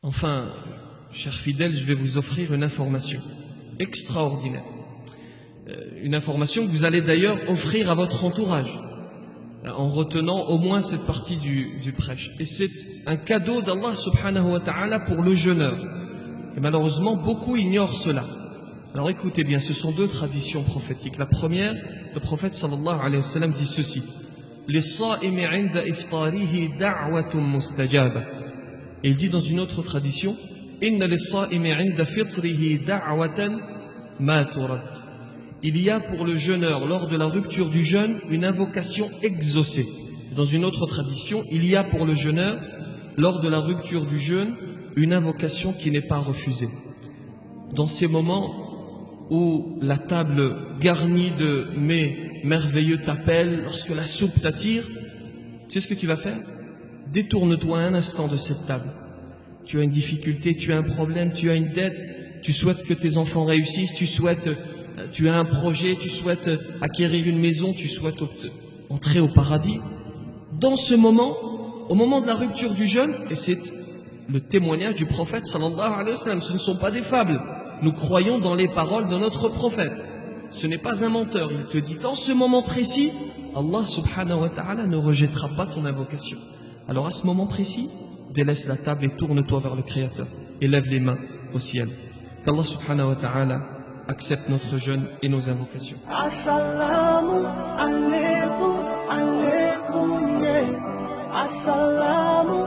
Enfin, chers fidèles, je vais vous offrir une information extraordinaire. Une information que vous allez d'ailleurs offrir à votre entourage, en retenant au moins cette partie du prêche. Et c'est un cadeau d'Allah subhanahu wa ta'ala pour le jeûneur. Et malheureusement, beaucoup ignorent cela. Alors écoutez bien, ce sont deux traditions prophétiques. La première, le prophète sallallahu alayhi wa sallam dit ceci: لِلصَّائِمِ عِنْدَ إِفْطَارِهِ دَعْوَةٌ مُسْتَجَابَةٌ. Et il dit dans une autre tradition: إِنَّ لِلصَّائِمِ عِنْدَ فِطْرِهِ دَعْوَةً مَا تُرَدْ. Il y a pour le jeûneur, lors de la rupture du jeûne, une invocation exaucée. Dans une autre tradition, il y a pour le jeûneur, lors de la rupture du jeûne, une invocation qui n'est pas refusée. Dans ces moments où la table garnie de mets merveilleux t'appelle, lorsque la soupe t'attire, tu sais ce que tu vas faire? Détourne-toi un instant de cette table. Tu as une difficulté, tu as un problème, tu as une dette, tu souhaites que tes enfants réussissent, tu as un projet, tu souhaites acquérir une maison, tu souhaites entrer au paradis. Dans ce moment, au moment de la rupture du jeûne, et c'est le témoignage du prophète sallallahu alayhi wa sallam, ce ne sont pas des fables. Nous croyons dans les paroles de notre prophète. Ce n'est pas un menteur. Il te dit, dans ce moment précis, Allah subhanahu wa ta'ala ne rejettera pas ton invocation. Alors à ce moment précis, délaisse la table et tourne-toi vers le Créateur et lève les mains au ciel. Qu'Allah subhanahu wa ta'ala accepte notre jeûne et nos invocations. Assalamu alaikum, alaikum, yeah. Assalamu